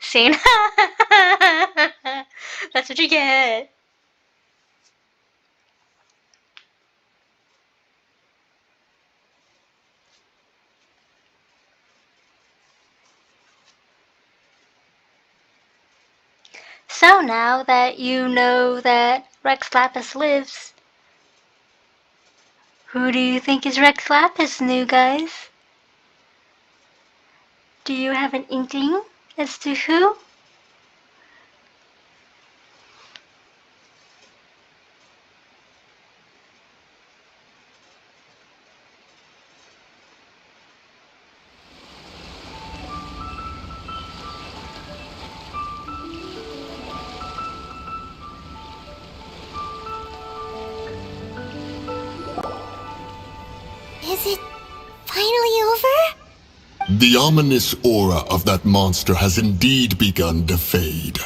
See? That's what you get. So now that you know that Rex Lapis lives, who do you think is Rex Lapis, new guys? Do you have an inkling as to who? Is it finally over? The ominous aura of that monster has indeed begun to fade.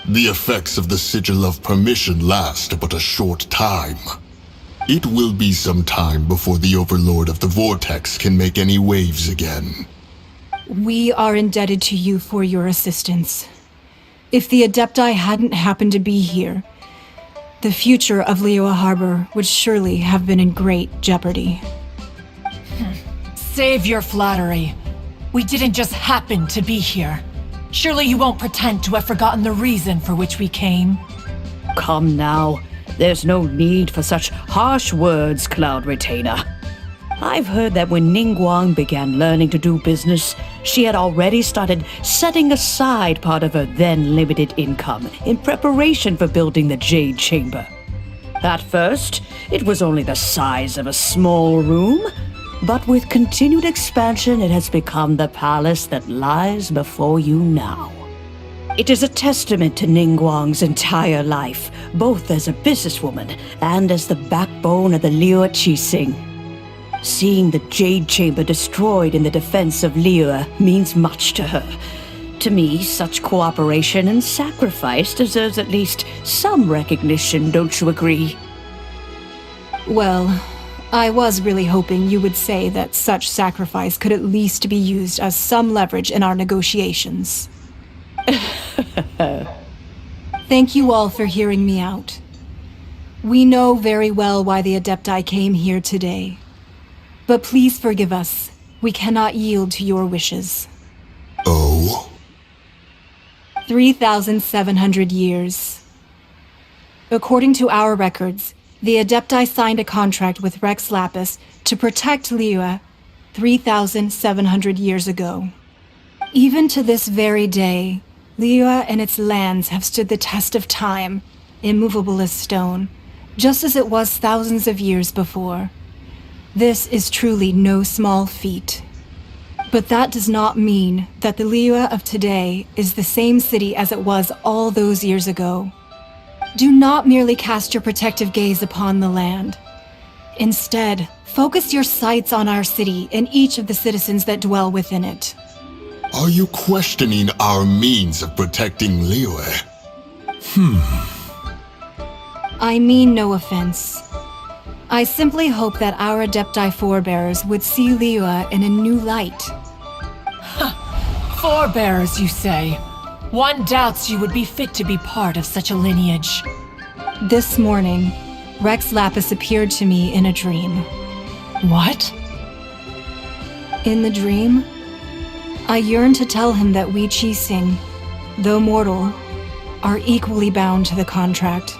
The effects of the Sigil of Permission last but a short time. It will be some time before the Overlord of the Vortex can make any waves again. We are indebted to you for your assistance. If the Adepti hadn't happened to be here, the future of Liyue Harbor would surely have been in great jeopardy. Save your flattery. We didn't just happen to be here. Surely you won't pretend to have forgotten the reason for which we came. Come now. There's no need for such harsh words, Cloud Retainer. I've heard that when Ningguang began learning to do business, she had already started setting aside part of her then limited income in preparation for building the Jade Chamber. At first, it was only the size of a small room, but with continued expansion, it has become the palace that lies before you now. It is a testament to Ningguang's entire life, both as a businesswoman and as the backbone of the Liyue Qixing. Seeing the Jade Chamber destroyed in the defense of Liyue means much to her. To me, such cooperation and sacrifice deserves at least some recognition, don't you agree? Well, I was really hoping you would say that such sacrifice could at least be used as some leverage in our negotiations. Thank you all for hearing me out. We know very well why the Adepti came here today. But please forgive us. We cannot yield to your wishes. Oh? 3,700 years. According to our records, the Adepti signed a contract with Rex Lapis to protect Liyue 3,700 years ago. Even to this very day, Liyue and its lands have stood the test of time, immovable as stone, just as it was thousands of years before. This is truly no small feat. But that does not mean that the Liyue of today is the same city as it was all those years ago. Do not merely cast your protective gaze upon the land. Instead, focus your sights on our city and each of the citizens that dwell within it. Are you questioning our means of protecting Liyue? I mean no offense. I simply hope that our Adepti forebears would see Liyue in a new light. Forebears, you say? One doubts you would be fit to be part of such a lineage. This morning, Rex Lapis appeared to me in a dream. What? In the dream, I yearned to tell him that we Qixing, though mortal, are equally bound to the contract.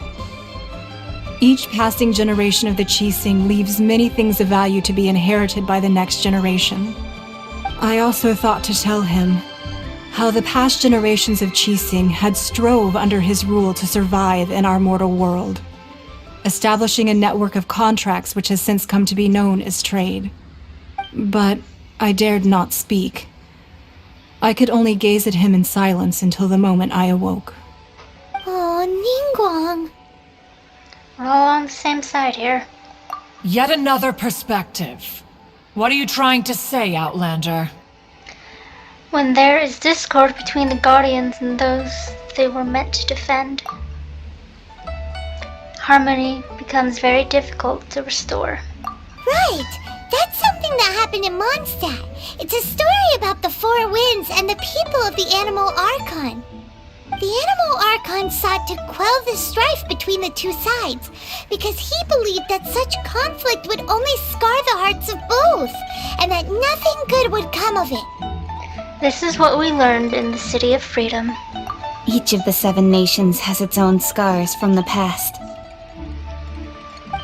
Each passing generation of the Qixing leaves many things of value to be inherited by the next generation. I also thought to tell him how the past generations of Qixing had strove under his rule to survive in our mortal world, establishing a network of contracts which has since come to be known as trade. But I dared not speak. I could only gaze at him in silence until the moment I awoke. Oh, Ningguang. We're all on the same side here. Yet another perspective. What are you trying to say, Outlander? When there is discord between the Guardians and those they were meant to defend, harmony becomes very difficult to restore. Right! That's something that happened in Mondstadt. It's a story about the Four Winds and the people of the Animal Archon. The Animal Archon sought to quell the strife between the two sides because he believed that such conflict would only scar the hearts of both, and that nothing good would come of it. This is what we learned in the City of Freedom. Each of the 7 nations has its own scars from the past.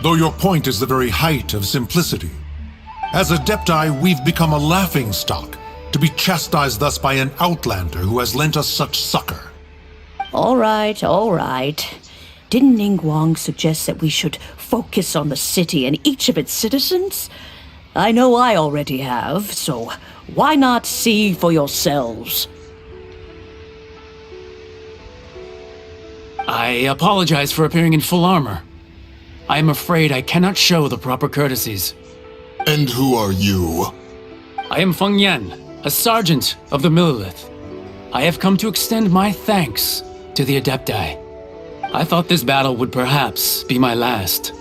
Though your point is the very height of simplicity. As Adepti, we've become a laughingstock, to be chastised thus by an outlander who has lent us such succor. All right, all right. Didn't Ningguang suggest that we should focus on the city and each of its citizens? I know I already have, so why not see for yourselves? I apologize for appearing in full armor. I am afraid I cannot show the proper courtesies. And who are you? I am Feng Yan, a sergeant of the Millilith. I have come to extend my thanks to the Adepti. I thought this battle would perhaps be my last.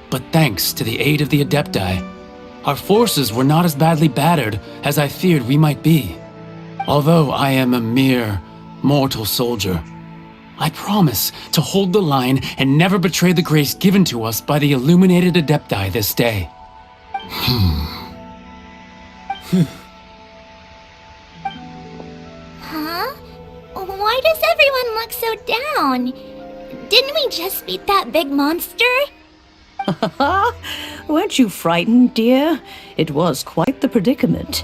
But thanks to the aid of the Adepti, our forces were not as badly battered as I feared we might be. Although I am a mere mortal soldier, I promise to hold the line and never betray the grace given to us by the illuminated Adepti this day. Huh? Why does everyone look so down? Didn't we just beat that big monster? Weren't you frightened, dear? It was quite the predicament.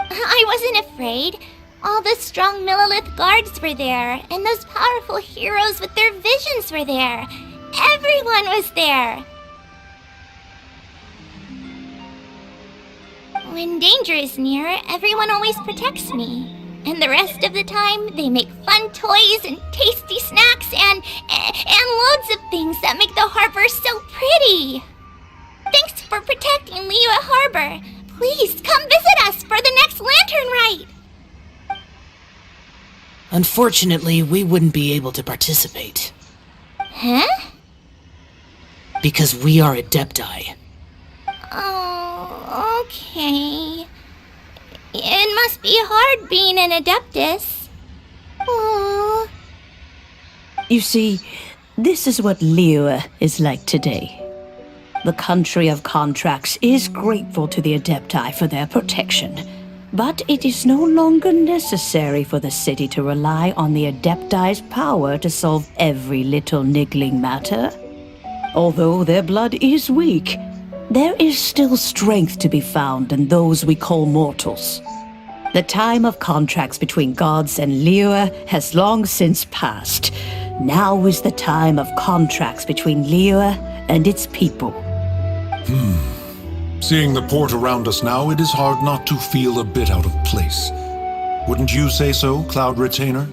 I wasn't afraid. All the strong Millilith guards were there, and those powerful heroes with their visions were there. Everyone was there. When danger is near, everyone always protects me. And the rest of the time, they make fun toys and tasty snacks and loads of things that make the harbor so pretty. Thanks for protecting Liyue Harbor. Please come visit us for the next lantern rite. Unfortunately, we wouldn't be able to participate. Huh? Because we are Adepti. Oh, okay. It must be hard being an Adeptus. Oh. You see, this is what Liyue is like today. The country of contracts is grateful to the Adepti for their protection, but it is no longer necessary for the city to rely on the Adepti's power to solve every little niggling matter. Although their blood is weak, there is still strength to be found in those we call mortals. The time of contracts between gods and Liyue has long since passed. Now is the time of contracts between Liyue and its people. Seeing the port around us now, it is hard not to feel a bit out of place. Wouldn't you say so, Cloud Retainer?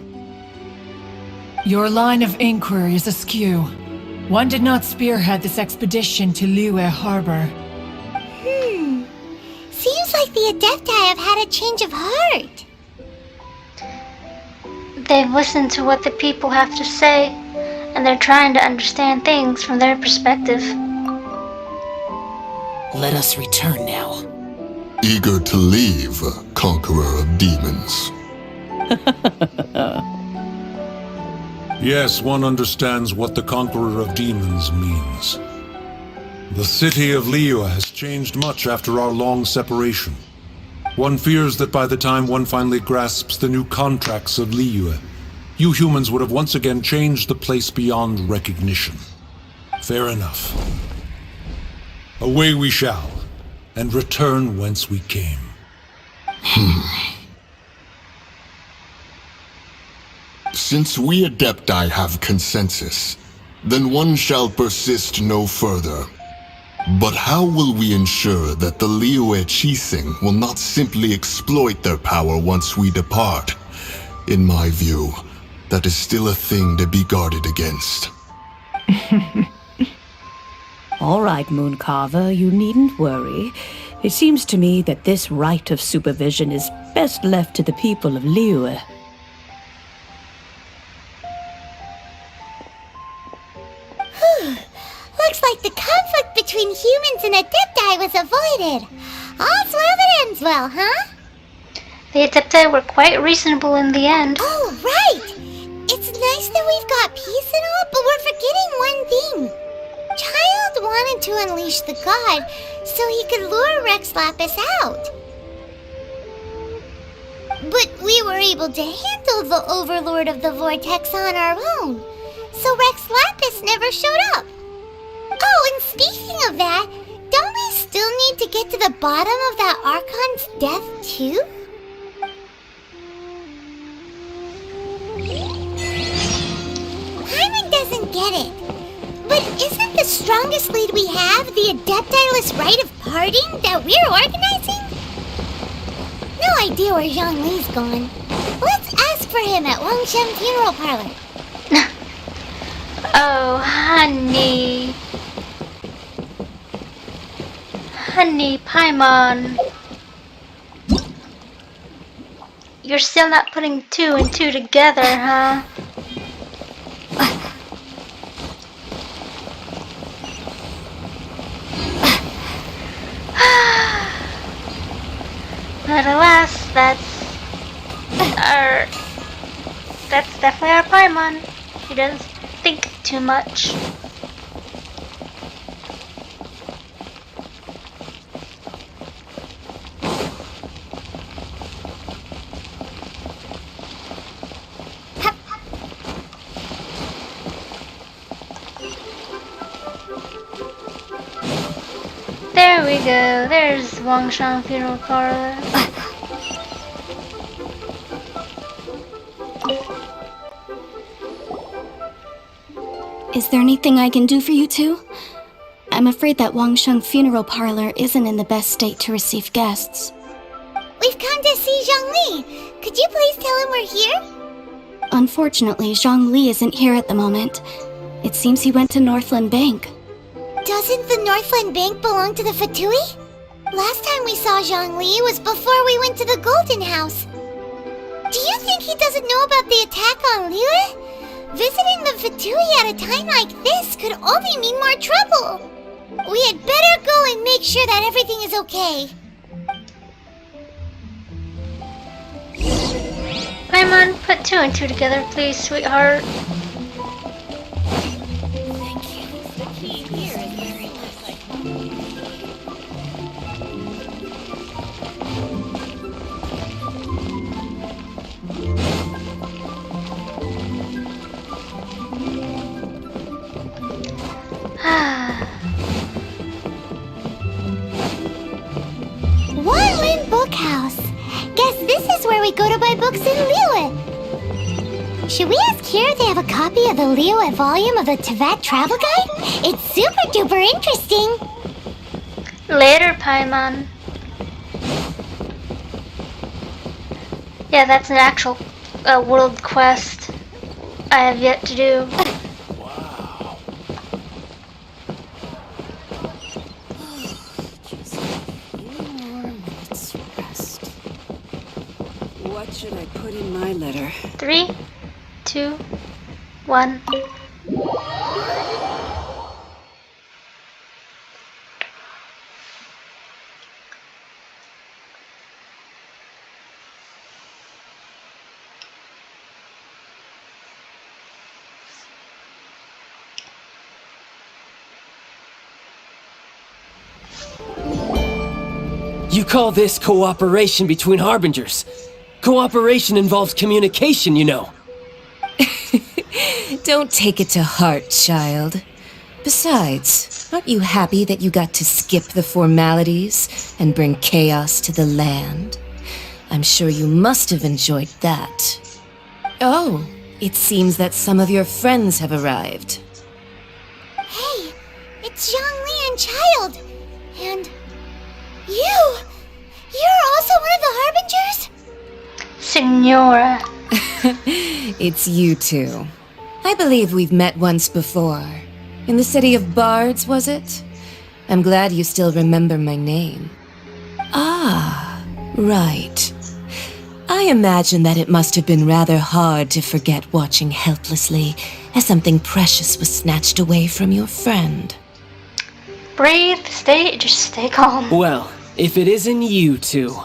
Your line of inquiry is askew. One did not spearhead this expedition to Liyue Harbor. Seems like the Adepti have had a change of heart. They've listened to what the people have to say, and they're trying to understand things from their perspective. Let us return now. Eager to leave, conqueror of demons. Yes, one understands what the Conqueror of Demons means. The city of Liyue has changed much after our long separation. One fears that by the time one finally grasps the new contracts of Liyue, you humans would have once again changed the place beyond recognition. Fair enough. Away we shall, and return whence we came. Since we Adepti have consensus, then one shall persist no further. But how will we ensure that the Liyue Chising will not simply exploit their power once we depart? In my view, that is still a thing to be guarded against. All right, Mooncarver, you needn't worry. It seems to me that this right of supervision is best left to the people of Liyue. Looks like the conflict between humans and Adepti Adepti was avoided. All's well that ends well, huh? The Adepti were quite reasonable in the end. Oh, right! It's nice that we've got peace and all, but we're forgetting one thing. Child wanted to unleash the god so he could lure Rex Lapis out. But we were able to handle the Overlord of the Vortex on our own, so Rex Lapis never showed up. Oh, and speaking of that, don't we still need to get to the bottom of that Archon's death, too? Paimon doesn't get it. But isn't the strongest lead we have the Adeptiless Rite of Parting that we're organizing? No idea where Zhongli's gone. Let's ask for him at Wangshan Funeral Parlor. Oh, honey. Honey, Paimon. You're still not putting 2 and 2 together, huh? But alas, that's definitely our Paimon. He doesn't think too much. There we go. There's Wangshan Funeral Parlor. Is there anything I can do for you two? I'm afraid that Wangshan Funeral Parlor isn't in the best state to receive guests. We've come to see Zhongli. Could you please tell him we're here? Unfortunately, Zhongli isn't here at the moment. It seems he went to Northland Bank. Doesn't the Northland Bank belong to the Fatui? Last time we saw Zhongli was before we went to the Golden House. Do you think he doesn't know about the attack on Liyue? Visiting the Fatui at a time like this could only mean more trouble. We had better go and make sure that everything is okay. Paimon, put 2 and 2 together, please, sweetheart. Wanlin Bookhouse. Guess this is where we go to buy books in Liyue. Should we ask here if they have a copy of the Liyue volume of the Tevat Travel Guide? It's super duper interesting. Later, Paimon. Yeah, that's an actual world quest I have yet to do. What should I put in my letter? 3, 2, 1. You call this cooperation between Harbingers? Cooperation involves communication, you know. Don't take it to heart, child. Besides, aren't you happy that you got to skip the formalities and bring chaos to the land? I'm sure you must have enjoyed that. Oh, it seems that some of your friends have arrived. Hey, it's Zhongli and Child. And you! You're also one of the Harbingers? Signora. It's you two. I believe we've met once before. In the city of Bards, was it? I'm glad you still remember my name. Ah, right. I imagine that it must have been rather hard to forget watching helplessly as something precious was snatched away from your friend. Breathe, just stay calm. Well, if it isn't you two.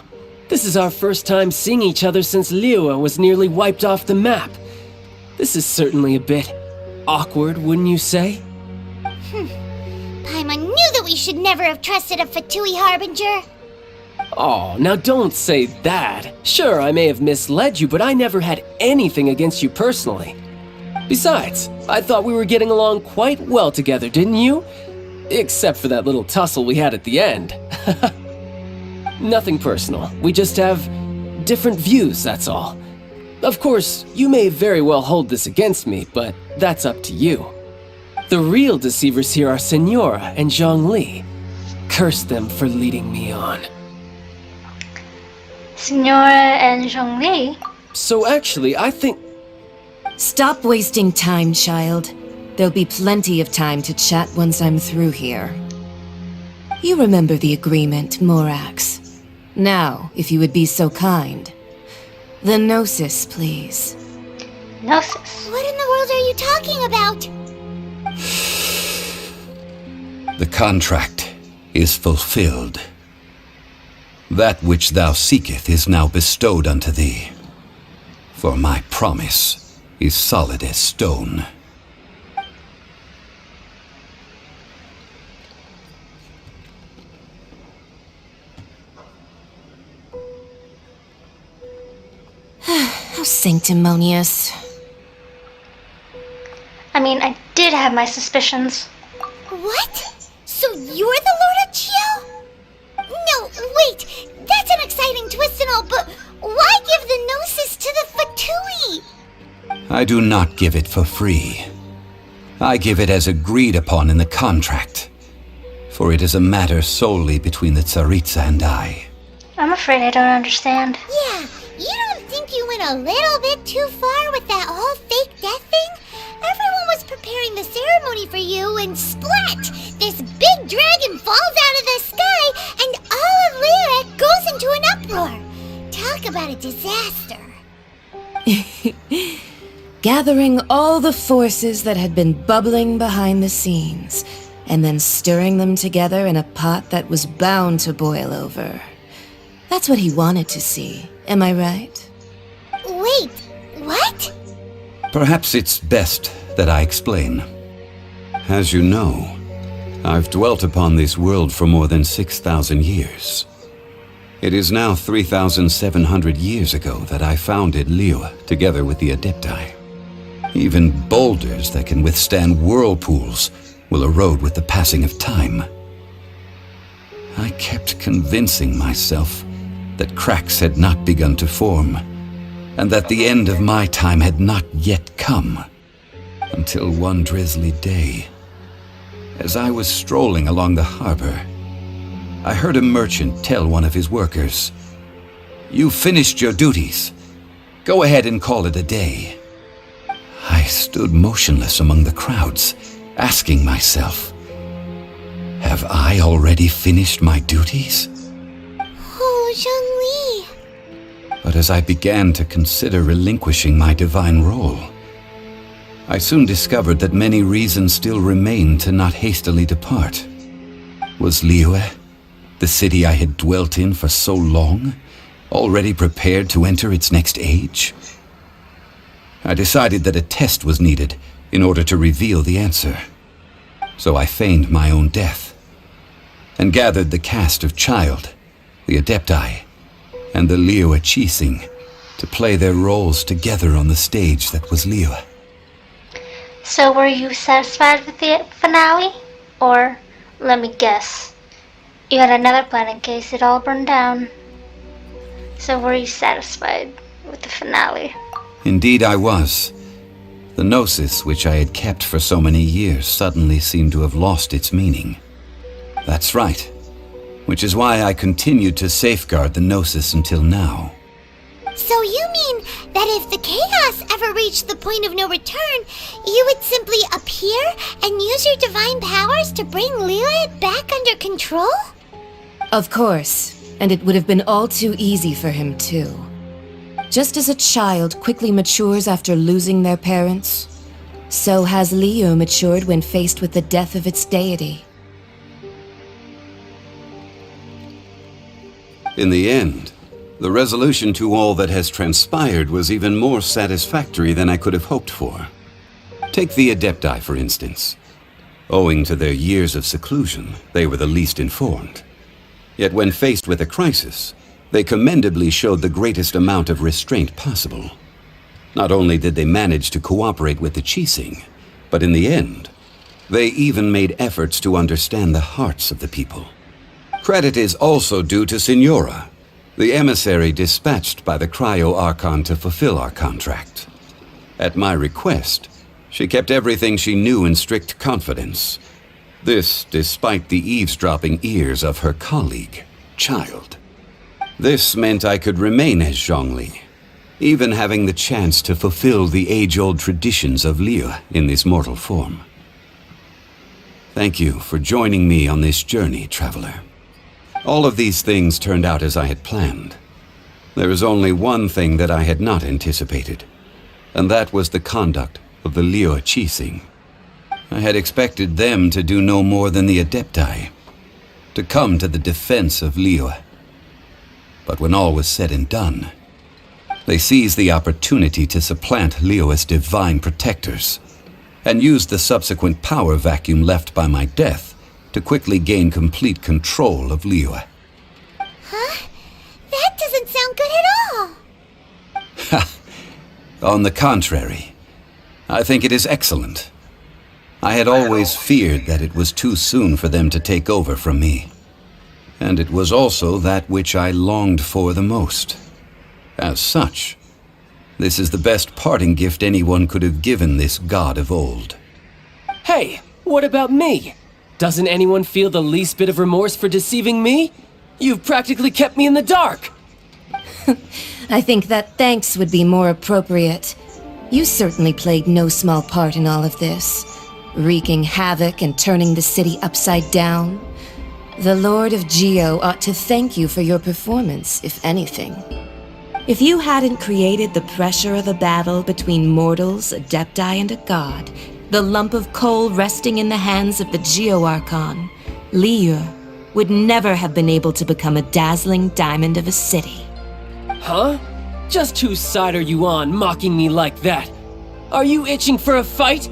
This is our first time seeing each other since Liyue was nearly wiped off the map. This is certainly a bit awkward, wouldn't you say? Paimon knew that we should never have trusted a Fatui Harbinger. Oh, now don't say that. Sure, I may have misled you, but I never had anything against you personally. Besides, I thought we were getting along quite well together, didn't you? Except for that little tussle we had at the end. Nothing personal. We just have different views, that's all. Of course, you may very well hold this against me, but that's up to you. The real deceivers here are Senora and Zhongli. Curse them for leading me on. Senora and Zhongli? So actually, I think... Stop wasting time, child. There'll be plenty of time to chat once I'm through here. You remember the agreement, Morax. Now, if you would be so kind. The Gnosis, please. Gnosis? What in the world are you talking about? The contract is fulfilled. That which thou seeketh is now bestowed unto thee. For my promise is solid as stone. How sanctimonious. I mean, I did have my suspicions. What? So you're the Lord of Chio? No, wait! That's an exciting twist and all, but why give the Gnosis to the Fatui? I do not give it for free. I give it as agreed upon in the contract. For it is a matter solely between the Tsaritsa and I. I'm afraid I don't understand. Yeah, you don't think you went a little bit too far with that whole fake death thing? Everyone was preparing the ceremony for you and splat! This big dragon falls out of the sky and all of Liyue goes into an uproar. Talk about a disaster. Gathering all the forces that had been bubbling behind the scenes, and then stirring them together in a pot that was bound to boil over. That's what he wanted to see, am I right? Wait, what? Perhaps it's best that I explain. As you know, I've dwelt upon this world for more than 6,000 years. It is now 3,700 years ago that I founded Liyue together with the Adepti. Even boulders that can withstand whirlpools will erode with the passing of time. I kept convincing myself that cracks had not begun to form, and that the end of my time had not yet come. Until one drizzly day, as I was strolling along the harbor, I heard a merchant tell one of his workers, "You've finished your duties. Go ahead and call it a day." I stood motionless among the crowds, asking myself, have I already finished my duties? Oh, Zhongli. But as I began to consider relinquishing my divine role, I soon discovered that many reasons still remained to not hastily depart. Was Liyue, the city I had dwelt in for so long, already prepared to enter its next age? I decided that a test was needed in order to reveal the answer. So I feigned my own death, and gathered the cast of Child, the Adepti, and the Liyue Chising to play their roles together on the stage that was Liyue. So were you satisfied with the finale? Or, let me guess, you had another plan in case it all burned down. So were you satisfied with the finale? Indeed I was. The Gnosis, which I had kept for so many years, suddenly seemed to have lost its meaning. That's right. Which is why I continued to safeguard the Gnosis until now. So you mean that if the chaos ever reached the point of no return, you would simply appear and use your divine powers to bring Liyue back under control? Of course, and it would have been all too easy for him too. Just as a child quickly matures after losing their parents, so has Liyue matured when faced with the death of its deity. In the end, the resolution to all that has transpired was even more satisfactory than I could have hoped for. Take the Adepti, for instance. Owing to their years of seclusion, they were the least informed. Yet when faced with a crisis, they commendably showed the greatest amount of restraint possible. Not only did they manage to cooperate with the Qixing, but in the end, they even made efforts to understand the hearts of the people. Credit is also due to Signora, the emissary dispatched by the Cryo Archon to fulfill our contract. At my request, she kept everything she knew in strict confidence. This despite the eavesdropping ears of her colleague, Child. This meant I could remain as Zhongli, even having the chance to fulfill the age-old traditions of Liyue in this mortal form. Thank you for joining me on this journey, traveler. All of these things turned out as I had planned. There is only one thing that I had not anticipated, and that was the conduct of the Liyue Qixing. I had expected them to do no more than the Adepti, to come to the defense of Liyue. But when all was said and done, they seized the opportunity to supplant Liyue as divine protectors, and used the subsequent power vacuum left by my death to quickly gain complete control of Liyue. Huh? That doesn't sound good at all! Ha! On the contrary, I think it is excellent. I had always feared that it was too soon for them to take over from me. And it was also that which I longed for the most. As such, this is the best parting gift anyone could have given this god of old. Hey, what about me? Doesn't anyone feel the least bit of remorse for deceiving me? You've practically kept me in the dark! I think that thanks would be more appropriate. You certainly played no small part in all of this, wreaking havoc and turning the city upside down. The Lord of Geo ought to thank you for your performance, if anything. If you hadn't created the pressure of a battle between mortals, Adepti, and a god, the lump of coal resting in the hands of the Geo Archon, Liyue would never have been able to become a dazzling diamond of a city. Huh? Just whose side are you on, mocking me like that? Are you itching for a fight?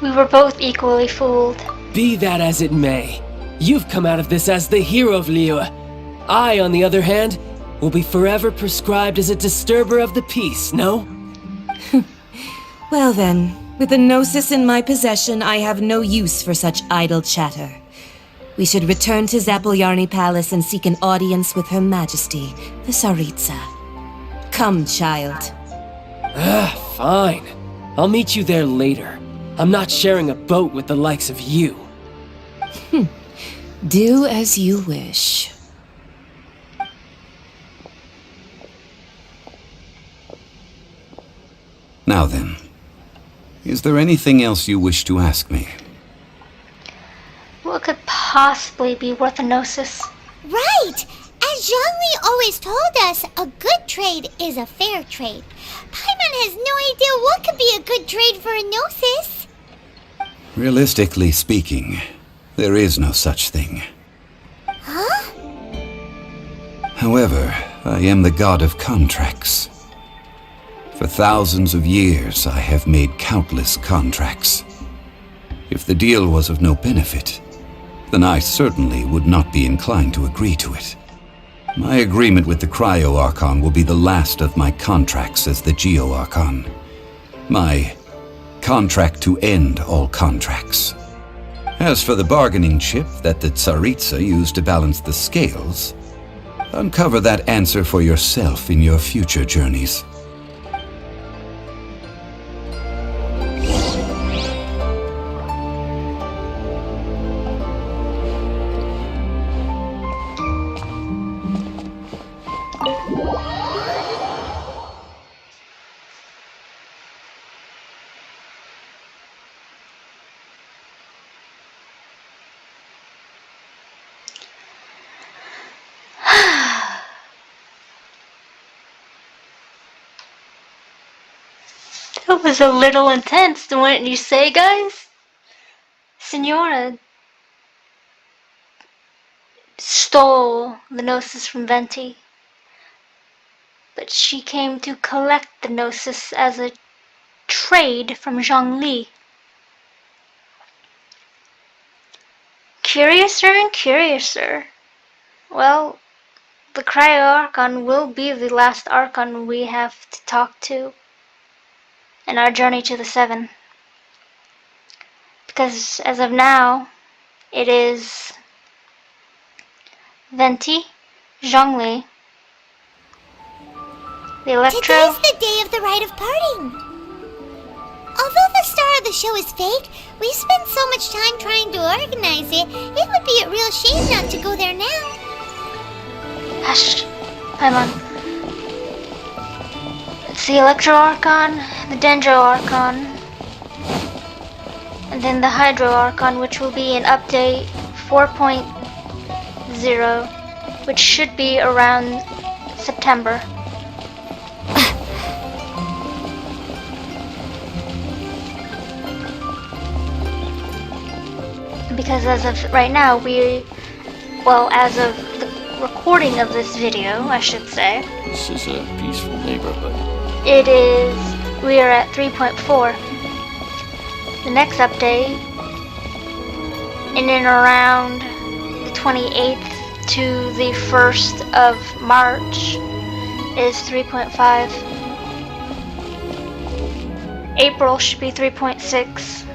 We were both equally fooled. Be that as it may, you've come out of this as the hero of Liyue. I, on the other hand, will be forever prescribed as a disturber of the peace, no? Well then, with the Gnosis in my possession, I have no use for such idle chatter. We should return to Zapoljarny Palace and seek an audience with Her Majesty, the Tsaritsa. Come, child. Fine. I'll meet you there later. I'm not sharing a boat with the likes of you. Do as you wish. Now then, is there anything else you wish to ask me? What could possibly be worth a gnosis? Right! As Zhongli always told us, a good trade is a fair trade. Paimon has no idea what could be a good trade for a gnosis. Realistically speaking, there is no such thing. Huh? However, I am the god of contracts. For thousands of years, I have made countless contracts. If the deal was of no benefit, then I certainly would not be inclined to agree to it. My agreement with the Cryo Archon will be the last of my contracts as the Geo Archon. My contract to end all contracts. As for the bargaining chip that the Tsaritsa used to balance the scales, uncover that answer for yourself in your future journeys. That was a little intense, wouldn't you say, guys? Signora, stole the Gnosis from Venti, but she came to collect the Gnosis as a trade from Zhongli. Curiouser and curiouser. Well, the Cryo-Archon will be the last Archon we have to talk to in our journey to the Seven. Because as of now, it is Venti, Zhongli, the Electro. Today's the day of the rite of parting. Although the star of the show is fake, we spent so much time trying to organize it, it would be a real shame not to go there now. Hush, Paimon. It's the Electro Archon, the Dendro Archon, and then the Hydro Archon, which will be in update 4.0, which should be around September. Because as of right now, as of the recording of this video, I should say. This is a peaceful neighborhood. We are at 3.4. The next update, in and around the 28th to the 1st of March, is 3.5. April should be 3.6.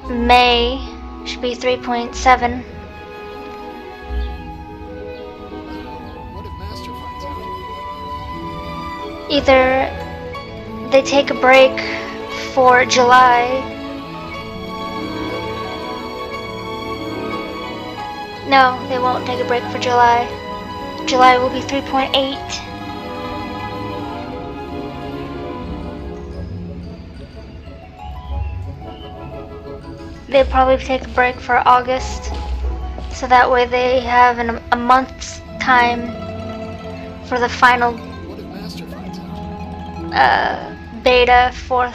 May should be 3.7. Either they take a break for July. No, they won't take a break for July. July will be 3.8. They'll probably take a break for August, so that way they have a month's time for the final beta for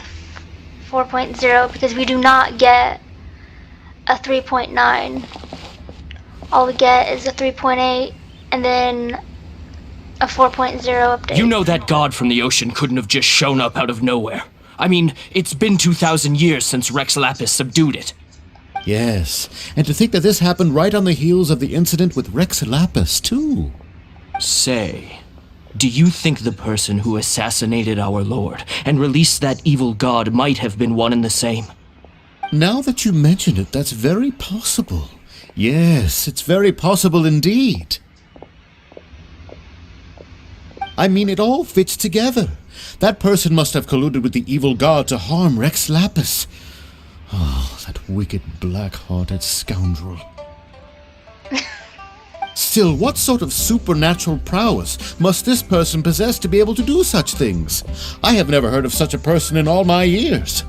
4.0, because we do not get a 3.9. All we get is a 3.8 and then a 4.0 update. You know that god from the ocean couldn't have just shown up out of nowhere. I mean, it's been 2,000 years since Rex Lapis subdued it. Yes, and to think that this happened right on the heels of the incident with Rex Lapis, too. Say, do you think the person who assassinated our lord and released that evil god might have been one and the same? Now that you mention it, that's very possible. Yes, it's very possible indeed. I mean, it all fits together. That person must have colluded with the evil god to harm Rex Lapis. Oh, that wicked, black-hearted scoundrel. Still, what sort of supernatural prowess must this person possess to be able to do such things? I have never heard of such a person in all my years.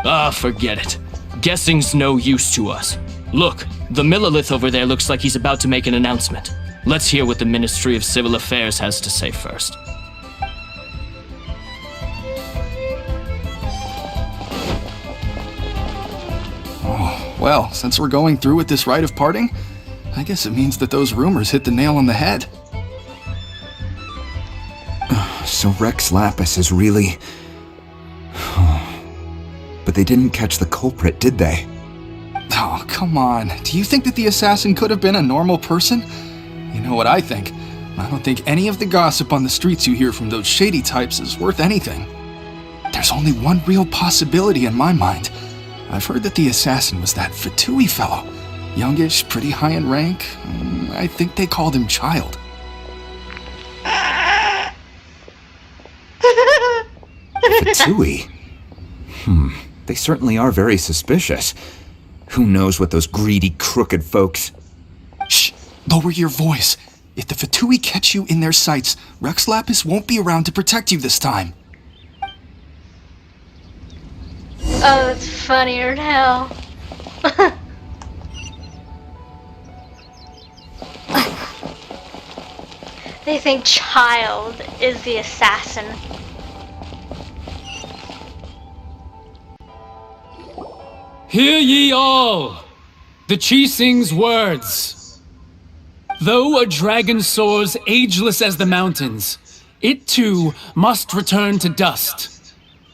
Ah, forget it. Guessing's no use to us. Look, the Millilith over there looks like he's about to make an announcement. Let's hear what the Ministry of Civil Affairs has to say first. Well, since we're going through with this rite of parting, I guess it means that those rumors hit the nail on the head. So Rex Lapis is really... But they didn't catch the culprit, did they? Oh, come on. Do you think that the assassin could have been a normal person? You know what I think. I don't think any of the gossip on the streets you hear from those shady types is worth anything. There's only one real possibility in my mind. I've heard that the assassin was that Fatui fellow. Youngish, pretty high in rank. I think they called him Child. Fatui? They certainly are very suspicious. Who knows what those greedy, crooked folks... Shh! Lower your voice. If the Fatui catch you in their sights, Rex Lapis won't be around to protect you this time. Oh, it's funnier than hell. They think Child is the assassin. Hear ye all! The Qixing's words. Though a dragon soars ageless as the mountains, it too must return to dust.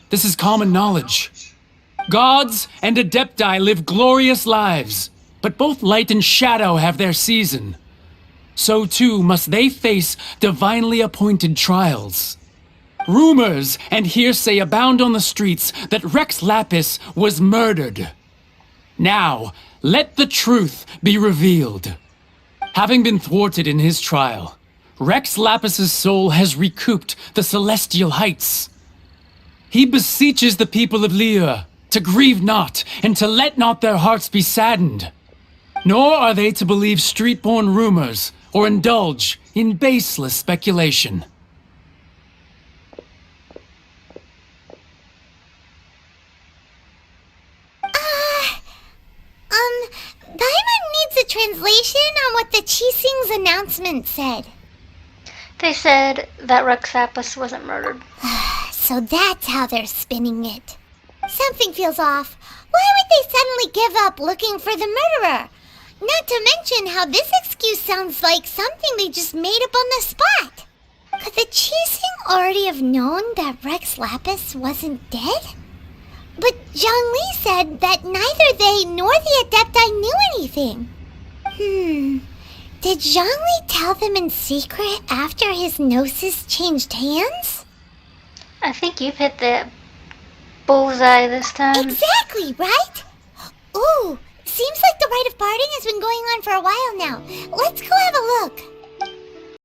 This is common knowledge. Gods and Adepti live glorious lives, but both light and shadow have their season. So too must they face divinely appointed trials. Rumors and hearsay abound on the streets that Rex Lapis was murdered. Now, let the truth be revealed. Having been thwarted in his trial, Rex Lapis's soul has recouped the celestial heights. He beseeches the people of Liyue to grieve not and to let not their hearts be saddened. Nor are they to believe street-born rumors or indulge in baseless speculation. Paimon needs a translation on what the Qixing's announcement said. They said that Rex Lapis wasn't murdered. So that's how they're spinning it. Something feels off. Why would they suddenly give up looking for the murderer? Not to mention how this excuse sounds like something they just made up on the spot. Could the Qixing already have known that Rex Lapis wasn't dead? But Zhongli said that neither they nor the Adepti knew anything. Did Zhongli tell them in secret after his gnosis changed hands? I think you've hit the bullseye this time. Exactly, right? Ooh, seems like the rite of parting has been going on for a while now. Let's go have a look.